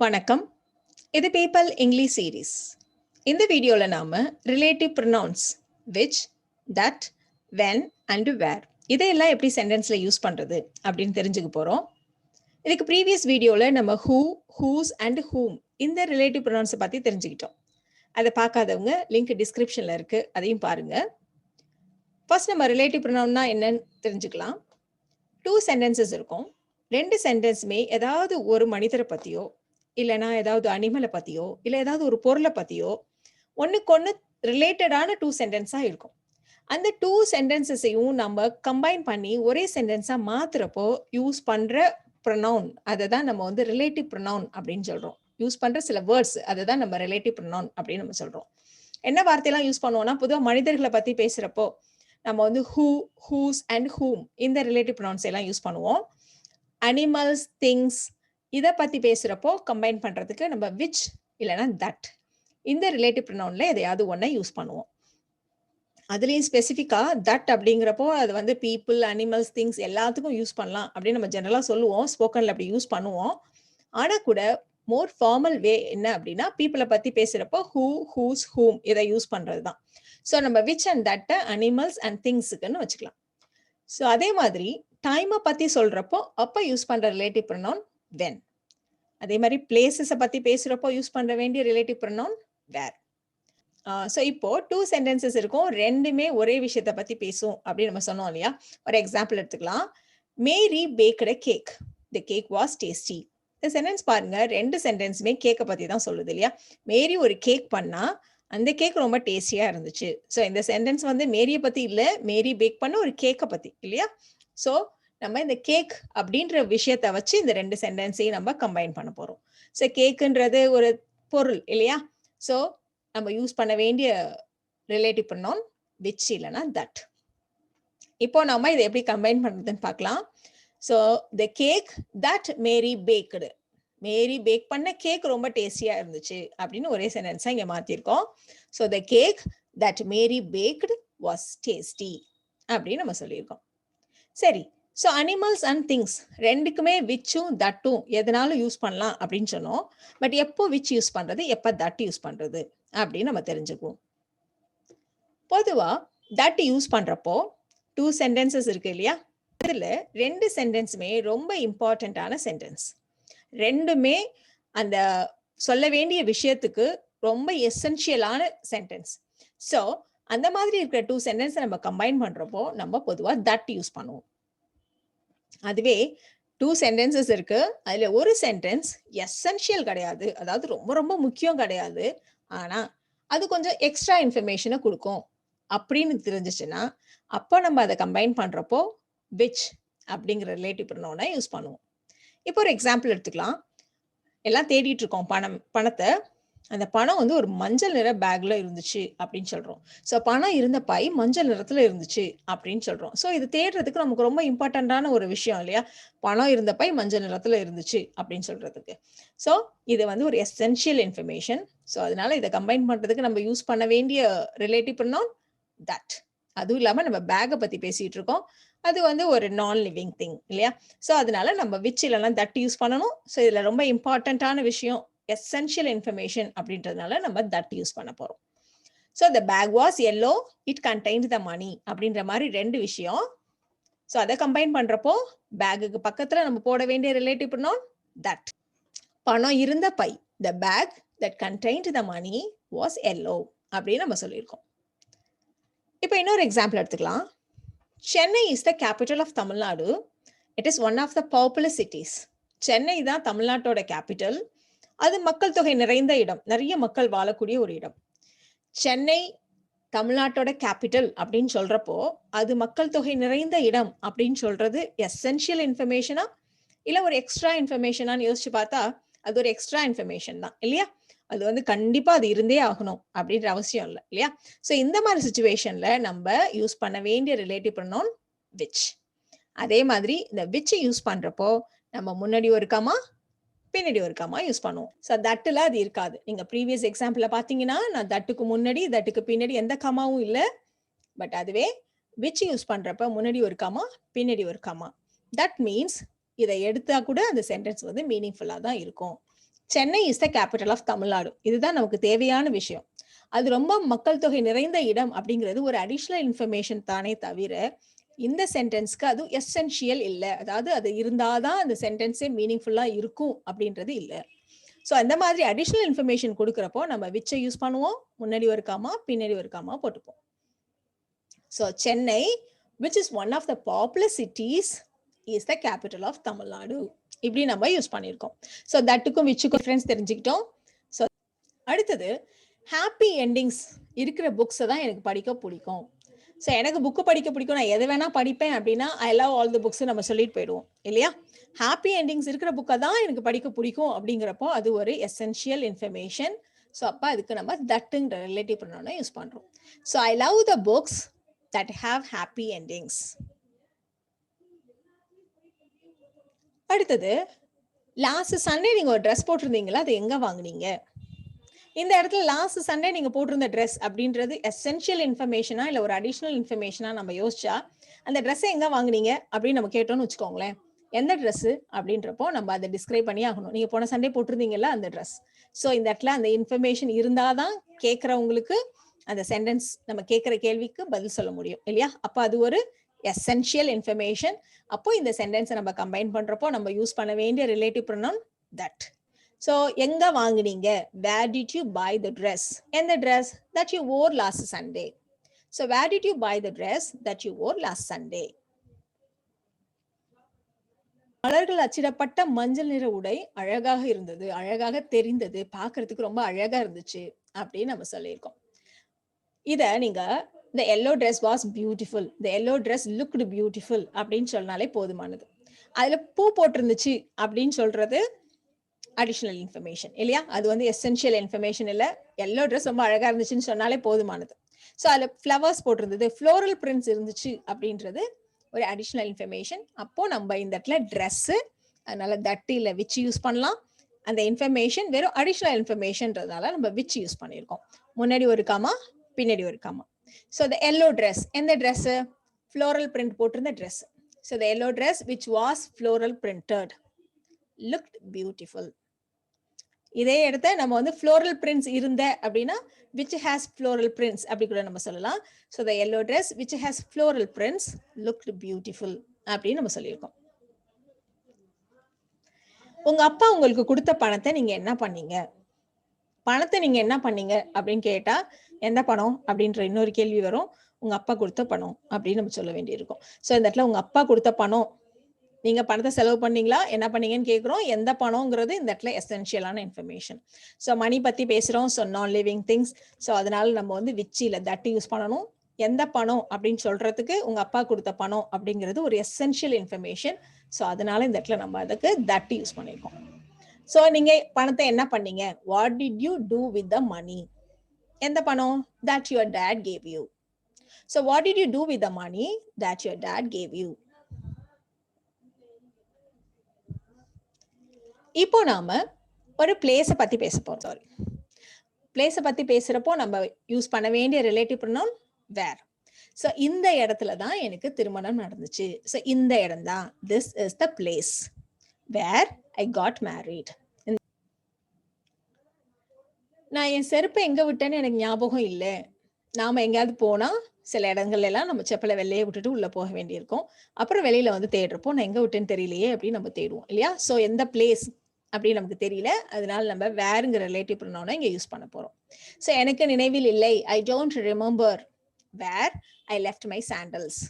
வணக்கம். இது people English series. இந்த வீடியோல நாம relative pronounce which, that, when and where இதையெல்லாம் எப்படி சென்டென்ஸ்ல யூஸ் பண்றது அப்படின்னு தெரிஞ்சுக்க போறோம். இதுக்கு ப்ரீவியஸ் வீடியோல நம்ம who, whose and whom இந்த ரிலேட்டிவ் ப்ரொனவுன்ஸை பத்தி தெரிஞ்சுக்கிட்டோம். அதை பார்க்காதவங்க லிங்க் டிஸ்கிரிப்ஷன்ல இருக்கு, அதையும் பாருங்க. ஃபர்ஸ்ட் நம்ம ரிலேட்டிவ் ப்ரொனவுன்னா என்னன்னு தெரிஞ்சுக்கலாம். 2 சென்டென்சஸ் இருக்கும். 2 சென்டென்ஸுமே ஏதாவது ஒரு மனிதரை பத்தியோ இல்லைனா ஏதாவது அனிமலை பத்தியோ இல்லை ஏதாவது ஒரு பொருளை பத்தியோ ஒன்றுக்கொன்று ரிலேட்டடான 2 சென்டென்ஸாக இருக்கும். அந்த 2 சென்டென்சஸையும் நம்ம கம்பைன் பண்ணி ஒரே சென்டென்ஸாக மாத்துறப்போ யூஸ் பண்ணுற ப்ரொனவுன் அதை தான் நம்ம வந்து ரிலேட்டிவ் ப்ரொனவுன் அப்படின்னு சொல்கிறோம். யூஸ் பண்ணுற சில வேர்ட்ஸ் அதை தான் நம்ம ரிலேட்டிவ் ப்ரொனவுன் அப்படின்னு நம்ம சொல்கிறோம். என்ன வார்த்தையெல்லாம் யூஸ் பண்ணுவோம்னா, பொதுவாக மனிதர்களை பற்றி பேசுகிறப்போ நம்ம வந்து who, whose and whom இந்த ரிலேட்டிவ் ப்ரொனவுன்ஸ் எல்லாம் யூஸ் பண்ணுவோம். அனிமல்ஸ், திங்ஸ் இதை பற்றி பேசுகிறப்போ கம்பைன் பண்ணுறதுக்கு நம்ம which இல்லைனா that இந்த ரிலேட்டிவ் ப்ரொனவுன்ல எதையாவது ஒன்றை யூஸ் பண்ணுவோம். அதுலேயும் ஸ்பெசிஃபிக்காக தட் அப்படிங்கிறப்போ அது வந்து பீப்புள், அனிமல்ஸ், திங்ஸ் எல்லாத்துக்கும் யூஸ் பண்ணலாம் அப்படின்னு நம்ம ஜெனரலாக சொல்லுவோம். ஸ்போக்கனில் அப்படி யூஸ் பண்ணுவோம். ஆனால் கூட மோர் ஃபார்மல் வே என்ன அப்படின்னா, பீப்புளை பற்றி பேசுகிறப்போ who, whose, whom இதை யூஸ் பண்ணுறது தான். ஸோ நம்ம which அண்ட் தட்டை அனிமல்ஸ் அண்ட் திங்ஸுக்குன்னு வச்சுக்கலாம். ஸோ அதே மாதிரி டைமை பற்றி சொல்கிறப்போ அப்போ யூஸ் பண்ணுற ரிலேட்டிவ் ப்ரொனவுன் when. அதே மாதிரி பிளேசஸை பற்றி பேசுகிறப்போ யூஸ் பண்ண வேண்டிய ரிலேட்டிவ் ப்ரொனவுன் where. ஸோ இப்போ 2 சென்டென்சஸ் இருக்கும், ரெண்டுமே ஒரே விஷயத்தை பற்றி பேசும் அப்படின்னு நம்ம சொன்னோம் இல்லையா. ஒரு எக்ஸாம்பிள் எடுத்துக்கலாம். Mary baked cake, the cake was tasty. இந்த சென்டென்ஸ் பாருங்க, 2 சென்டென்ஸுமே கேக்கை பற்றி தான் சொல்லுது இல்லையா. மேரி ஒரு கேக் பண்ணா, அந்த கேக் ரொம்ப டேஸ்டியா இருந்துச்சு. ஸோ இந்த சென்டென்ஸ் வந்து மேரியை பற்றி இல்லை, மேரி பேக் பண்ண ஒரு கேக்கை பற்றி இல்லையா. ஸோ நம்ம இந்த கேக் அப்படின்ற விஷயத்தை வச்சு இந்த 2 சென்டென்ஸையும் நம்ம கம்பைன் பண்ண போறோம். ஸோ கேக்குன்றது ஒரு பொருள் இல்லையா. ஸோ நம்ம யூஸ் பண்ண வேண்டிய ரிலேட்டிவ் ப்ரொனவுன் which இல்லைனா that. இப்போ நம்ம இதை எப்படி கம்பைன் பண்றதுன்னு பார்க்கலாம். So the cake that Mary baked, Mary bake பண்ண கேக் ரொம்ப டேஸ்டியா இருந்துச்சு அப்படின்னு ஒரே சென்டென்ஸா இங்க மாத்திருக்கோம். So the cake that Mary baked was tasty அப்படின்னு நம்ம சொல்லியிருக்கோம். சரி, ஸோ அனிமல்ஸ் அண்ட் திங்ஸ் ரெண்டுக்குமே விச்சும் தட்டும் எதனாலும் யூஸ் பண்ணலாம் அப்படின்னு சொன்னோம். பட் எப்போ விச் யூஸ் பண்றது, எப்போ தட் யூஸ் பண்றது அப்படின்னு நம்ம தெரிஞ்சுக்குவோம். பொதுவாக தட் யூஸ் பண்றப்போ 2 சென்டென்சஸ் இருக்கு இல்லையா. இதுல 2 சென்டென்ஸுமே ரொம்ப இம்பார்ட்டண்ட்டான சென்டென்ஸ். ரெண்டுமே அந்த சொல்ல வேண்டிய விஷயத்துக்கு ரொம்ப எசென்ஷியலான சென்டென்ஸ். ஸோ அந்த மாதிரி இருக்கிற 2 சென்டென்ஸை நம்ம கம்பைன் பண்றப்போ நம்ம பொதுவாக தட் யூஸ் பண்ணுவோம். அதுவே 2 சென்டென்சஸ் இருக்கு, அதுல ஒரு சென்டென்ஸ் எசென்ஷியல் கிடையாது, அதாவது ரொம்ப ரொம்ப முக்கியம் கிடையாது, ஆனா அது கொஞ்சம் எக்ஸ்ட்ரா இன்ஃபர்மேஷனை கொடுக்கும் அப்படின்னு தெரிஞ்சிச்சுன்னா அப்போ நம்ம அதை கம்பைன் பண்றப்போ which அப்படிங்கிற ரிலேட்டிவ் ப்ரொனவுனை யூஸ் பண்ணுவோம். இப்போ ஒரு எக்ஸாம்பிள் எடுத்துக்கலாம். எல்லாம் தேடிட்டு இருக்கோம் பணத்தை. அந்த பணம் வந்து ஒரு மஞ்சள் நிற பேக்ல இருந்துச்சு அப்படின்னு சொல்றோம். ஸோ பணம் இருந்த பை மஞ்சள் நிறத்துல இருந்துச்சு அப்படின்னு சொல்றோம். ஸோ இது தேடுறதுக்கு நமக்கு ரொம்ப இம்பார்ட்டண்டான ஒரு விஷயம் இல்லையா. பணம் இருந்த பை மஞ்சள் நிறத்துல இருந்துச்சு அப்படின்னு சொல்றதுக்கு. ஸோ இது வந்து ஒரு எசென்ஷியல் இன்ஃபர்மேஷன். ஸோ அதனால இதை கம்பைன் பண்றதுக்கு நம்ம யூஸ் பண்ண வேண்டிய ரிலேட்டிவ் ப்ரொனவுன் தட். அதுவும் இல்லாம நம்ம பேக்கை பத்தி பேசிட்டு இருக்கோம், அது வந்து ஒரு நான் லிவிங் திங் இல்லையா. ஸோ அதனால நம்ம விச் இல்லைனா தட் யூஸ் பண்ணணும். ஸோ இதுல ரொம்ப இம்பார்ட்டண்டான விஷயம் எசென்ஷியல் இன்ஃபர்மேஷன் அப்படின்றதுனால நம்ம தட் யூஸ் பண்ண போறோம். So the bag was yellow, it contained the money அப்படின்ற மாதிரி 2 விஷயம். ஸோ அதை கம்பைன் பண்றப்போ பேக்குக்கு பக்கத்துல நம்ம போட வேண்டிய ரிலேட்டிவ் ப்ரொனவுன் தட். பணம் இருந்த பை, the bag that contained the money was yellow அப்படின்னு நம்ம சொல்லியிருக்கோம். இப்போ இன்னொரு எக்ஸாம்பிள் எடுத்துக்கலாம். Chennai is the capital of Tamil Nadu, it is one of the popular cities. Chennai தான் தமிழ்நாட்டோட கேபிட்டல், அது மக்கள் தொகை நிறைந்த இடம், நிறைய மக்கள் வாழக்கூடிய ஒரு இடம். சென்னை தமிழ்நாட்டோட கேபிட்டல் அப்படின்னு சொல்றப்போ அது மக்கள் தொகை நிறைந்த இடம் அப்படின்னு சொல்றது எசென்ஷியல் இன்ஃபர்மேஷனா இல்ல ஒரு எக்ஸ்ட்ரா இன்ஃபர்மேஷனான்னு யோசிச்சு பார்த்தா அது ஒரு எக்ஸ்ட்ரா இன்ஃபர்மேஷன் தான் இல்லையா. அது வந்து கண்டிப்பா அது இருந்தே ஆகணும் அப்படின்ற அவசியம் இல்லை இல்லையா. ஸோ இந்த மாதிரி சிச்சுவேஷன்ல நம்ம யூஸ் பண்ண வேண்டிய ரிலேட்டிவ் ப்ரொனவுன் which. அதே மாதிரி இந்த which யூஸ் பண்றப்போ நம்ம முன்னாடி ஒரு கமா பின்னாடி ஒரு கமா யூஸ் பண்ணுவோம். ஸோ தட்டில் அது இருக்காது. நீங்க ப்ரீவியஸ் எக்ஸாம்பிள்ல பார்த்தீங்கன்னா நான் தட்டுக்கு முன்னாடி தட்டுக்கு பின்னாடி எந்த கமாவும் இல்லை. பட் அதுவே which யூஸ் பண்றப்ப முன்னாடி ஒரு கமா பின்னாடி ஒரு கமா. தட் மீன்ஸ் இதை எடுத்தா கூட அந்த சென்டென்ஸ் வந்து மீனிங்ஃபுல்லா தான் இருக்கும். Chennai is the capital of Tamil Nadu. இதுதான் நமக்கு தேவையான விஷயம். அது ரொம்ப மக்கள் தொகை நிறைந்த இடம் அப்படிங்கிறது ஒரு அடிஷனல் இன்ஃபர்மேஷன் தானே தவிர இந்த சென்டென்ஸ்க்கு அது எசென்ஷியல் இல்லை. அதாவது அது இருந்தாதான் அந்த சென்டென்ஸே மீனிங்ஃபுல்லா இருக்கும் அப்படின்றது இல்லை. ஸோ அந்த மாதிரி அடிஷனல் இன்ஃபர்மேஷன் கொடுக்குறப்போ நம்ம விச்சை யூஸ் பண்ணுவோம், முன்னாடி ஒரு காமா பின்னாடி ஒரு காமா போட்டுப்போம். So Chennai which is one of the popular cities is the capital of Tamil Nadu. இப்படி நம்ம யூஸ் பண்ணியிருக்கோம். ஸோ தட்டுக்கும் விச்சுக்கும் டிஃபரன்ஸ் தெரிஞ்சுக்கிட்டோம். ஸோ அடுத்தது ஹாப்பி எண்டிங்ஸ் இருக்கிற புக்ஸை தான் எனக்கு படிக்க பிடிக்கும். ஸோ எனக்கு புக்கு படிக்க பிடிக்கும், நான் எதை வேணா படிப்பேன் அப்படின்னா I love all the books நம்ம சொல்லிட்டு போயிடுவோம் இல்லையா? ஹாப்பி எண்டிங்ஸ் இருக்கிற புக்கை தான் எனக்கு படிக்க பிடிக்கும் அப்படிங்கிறப்போ அது ஒரு எசென்ஷியல் இன்ஃபர்மேஷன். ஸோ அப்போ அதுக்கு நம்ம தட்டுங்கிற ரிலேட்டிவ் ப்ரொனவுனை யூஸ் பண்ணுறோம். So I love the books that have happy endings. அடுத்தது லாஸ்ட் சண்டே நீங்க ஒரு ட்ரெஸ் போட்டிருந்தீங்களா, அது எங்க வாங்குனீங்க? இந்த இடத்துல லாஸ்ட் சண்டே நீங்க போட்டிருந்த ட்ரெஸ் அப்படின்றது எசென்ஷியல் இன்ஃபர்மேஷனா இல்ல ஒரு அடிஷனல் இன்ஃபர்மேஷனா நம்ம யோசிச்சா அந்த ட்ரெஸ்ஸை எங்க வாங்குனீங்க அப்படின்னு நம்ம கேட்டோம்னு வச்சுக்கோங்களேன். எந்த ட்ரெஸ் அப்படின்றப்போ நம்ம அதை டிஸ்கிரைப் பண்ணி ஆகணும். நீங்க போன சண்டே போட்டிருந்தீங்கல்ல அந்த ட்ரெஸ். ஸோ இந்த இடத்துல அந்த இன்ஃபர்மேஷன் இருந்தாதான் கேட்கறவங்களுக்கு அந்த சென்டென்ஸ் நம்ம கேட்கிற கேள்விக்கு பதில் சொல்ல முடியும் இல்லையா? அப்போ அது ஒரு எசென்ஷியல் இன்ஃபர்மேஷன். அப்போ இந்த சென்டென்ஸை நம்ம கம்பைன் பண்றப்போ நம்ம யூஸ் பண்ண வேண்டிய ரிலேட்டிவ் ப்ரொனவுன் தட். ஸோ எங்க வாங்குனீங்க? where did you buy the dress? எந்த dress that you wore last Sunday? So where did you buy the dress that you wore last Sunday? மலர்கள் அச்சிடப்பட்ட மஞ்சள் நிற உடை அழகாக இருந்தது, அழகாக தெரிந்தது, பார்க்கறதுக்கு ரொம்ப அழகா இருந்துச்சு அப்படின்னு நம்ம சொல்லியிருக்கோம். இத நீங்க the yellow dress was beautiful, the yellow dress looked beautiful அப்படின்னு சொன்னாலே போதுமானது. அதுல பூ போட்டிருந்துச்சு அப்படின்னு சொல்றது அடிஷனல் இன்ஃபர்மேஷன் இல்லையா? அது வந்து எசென்ஷியல் இன்ஃபர்மேஷன் இல்ல. எல்லோ ட்ரெஸ் ரொம்ப அழகா இருந்துச்சுன்னு சொன்னாலே போதுமானது. ஸோ அதுல ஃப்ளவர்ஸ் போட்டிருந்தது, ஃப்ளோரல் பிரிண்ட்ஸ் இருந்துச்சு அப்படின்றது ஒரு அடிஷனல் இன்ஃபர்மேஷன். அப்போ நம்ம இந்த இடத்துல ட்ரெஸ், அதனால தட் இல்ல விச் யூஸ் பண்ணலாம். அந்த இன்ஃபர்மேஷன் வெறும் அடிஷனல் இன்ஃபர்மேஷன்றதுனால நம்ம விச் யூஸ் பண்ணியிருக்கோம். முன்னாடி ஒரு காமா பின்னாடி ஒரு comma. So the yellow dress, எந்த ட்ரெஸ்? ஃப்ளோரல் பிரிண்ட் போட்டிருந்த dress. So the yellow dress which was floral printed looked beautiful. இதே இடத்த நம்ம வந்து ஃப்ளோரல் பிரிண்ட்ஸ் இருந்த அப்படின்னா விச் ஹேஸ் ஃப்ளோரல் பிரிண்ட்ஸ் அப்படி கூட நம்ம சொல்லலாம். So the yellow dress which has floral prints looked beautiful அப்படின்னு நம்ம சொல்லியிருக்கோம். உங்க அப்பா உங்களுக்கு கொடுத்த பணத்தை நீங்க என்ன பண்ணீங்க? பணத்தை நீங்க என்ன பண்ணீங்க அப்படின்னு கேட்டா எந்த பணம் அப்படின்ற இன்னொரு கேள்வி வரும். உங்க அப்பா கொடுத்த பணம் அப்படின்னு நம்ம சொல்ல வேண்டியிருக்கும். ஸோ இந்த இடத்துல உங்க அப்பா கொடுத்த பணம், நீங்க பணத்தை செலவு பண்ணீங்களா, என்ன பண்ணீங்கன்னு கேட்கிறோம். எந்த பணம்ங்கிறது இந்த இடத்துல எசென்ஷியலான இன்ஃபர்மேஷன். ஸோ மணி பத்தி பேசுறோம். ஸோ நான் லிவிங் திங்ஸ். ஸோ அதனால நம்ம வந்து விச் இல்ல தட் யூஸ் பண்ணணும். எந்த பணம் அப்படின்னு சொல்றதுக்கு உங்க அப்பா கொடுத்த பணம் அப்படிங்கிறது ஒரு எசென்ஷியல் இன்ஃபர்மேஷன். ஸோ அதனால இந்த இடத்துல நம்ம அதுக்கு தட் யூஸ் பண்ணியிருக்கோம். ஸோ நீங்க பணத்தை என்ன பண்ணீங்க? What did you do with the money? எந்த பணம்? That your dad gave you. So what did you do with the money that your dad gave you? இப்போ நாம ஒரு பிளேஸை பத்தி பேச போறோம். சாரி, பிளேஸை பத்தி பேசுறப்போ நம்ம யூஸ் பண்ண வேண்டிய ரிலேட்டிவ் ப்ரொனவுன் வேர். ஸோ இந்த இடத்துல தான் எனக்கு திருமணம் நடந்துச்சு. ஸோ இந்த இடம் தான், this is the place where I got married. நான் என் செருப்பை எங்க விட்டேன்னு எனக்கு ஞாபகம் இல்லை. நாம எங்கேயாவது போனா சில இடங்கள்ல எல்லாம் நம்ம செப்பலை வெளியே விட்டுட்டு உள்ள போக வேண்டியிருக்கும். அப்புறம் வெளியில வந்து தேடுறப்போ நான் எங்க விட்டேன்னு தெரியலையே அப்படின்னு நம்ம தேடுவோம் இல்லையா? ஸோ எந்த பிளேஸ் அப்படின்னு நமக்கு தெரியல, அதனால நம்ம வேறுங்கிற ரிலேட்டிவ் ப்ரொனவுனை இங்க யூஸ் பண்ண போறோம். ஸோ எனக்கு நினைவில் இல்லை, I don't remember where I left my sandals.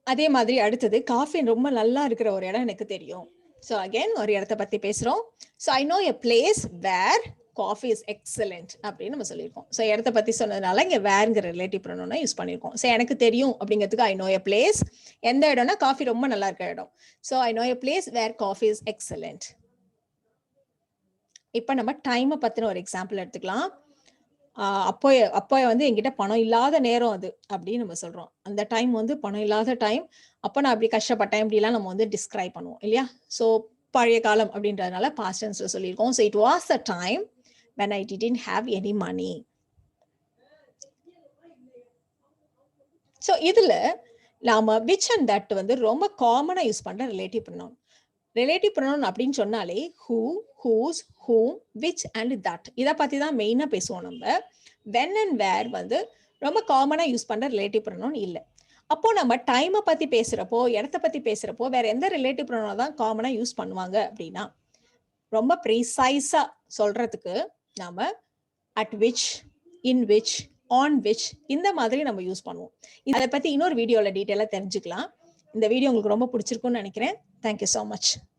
அதே மாதிரி அடுத்தது காஃபி ரொம்ப நல்லா இருக்கிற ஒரு இடம் எனக்கு தெரியும். ஸோ அகைன் ஒரு இடத்த பத்தி பேசுறோம். So I know a place where coffee is excellent அப்படின்னு நம்ம சொல்லியிருக்கோம். ஸோ இடத்த பத்தி சொன்னதுனால இங்க வேர்ங்கிற ரிலேட்டிவ் ப்ரொனவுனை யூஸ் பண்ணியிருக்கோம். ஸோ எனக்கு தெரியும் அப்படிங்கிறதுக்கு ஐ நோ எ பிளேஸ். எந்த இடம்னா காஃபி ரொம்ப நல்லா இருக்கிற இடம். So I know a place where coffee is excellent. இப்போ நம்ம டைமை பத்தின ஒரு எக்ஸாம்பிள் எடுத்துக்கலாம். அப்போ வந்து என்கிட்ட பணம் இல்லாத நேரம் அது அப்படின்னு நம்ம சொல்றோம். அந்த டைம் வந்து பணம் இல்லாத டைம். அப்போ நான் அப்படி கஷ்டப்பட்டேன் அப்படிலாம் நம்ம வந்து டிஸ்கிரைப் பண்ணுவோம் இல்லையா? ஸோ பழைய காலம் அப்படின்றதுனால பாஸ்ட் டென்ஸ்ல சொல்லியிருக்கோம். So it was a time when I didn't have any money. So இதுல நாம which and that வந்து ரொம்ப காமனா யூஸ் பண்ற ரிலேட்டிவ் ப்ரொனவுன். ரிலேட்டிவ் ப்ரொனவுன் அப்படின்னு சொன்னாலே who, whose, whom, which and that இத பத்தி தான் மெயினா பேசுவோம் நம்ம. when and where வந்து ரொம்ப காமனா யூஸ் பண்ற ரிலேட்டிவ் ப்ரொனவுன் இல்ல. அப்போ நம்ம டைமை பத்தி பேசுறப்போ, இடத்த பத்தி பேசுறப்போ வேற எந்த ரிலேட்டிவ் ப்ரொனவுன் தான் காமனா யூஸ் பண்ணுவாங்க அப்படின்னா, ரொம்ப ப்ரீசைஸா சொல்றதுக்கு நாம at which, in which, on which இந்த மாதிரி நம்ம யூஸ் பண்ணுவோம். இதை பத்தி இன்னொரு வீடியோல டீட்டெயிலா தெரிஞ்சுக்கலாம். இந்த வீடியோ உங்களுக்கு ரொம்ப பிடிச்சிருக்கும்னு நினைக்கிறேன். Thank you so much.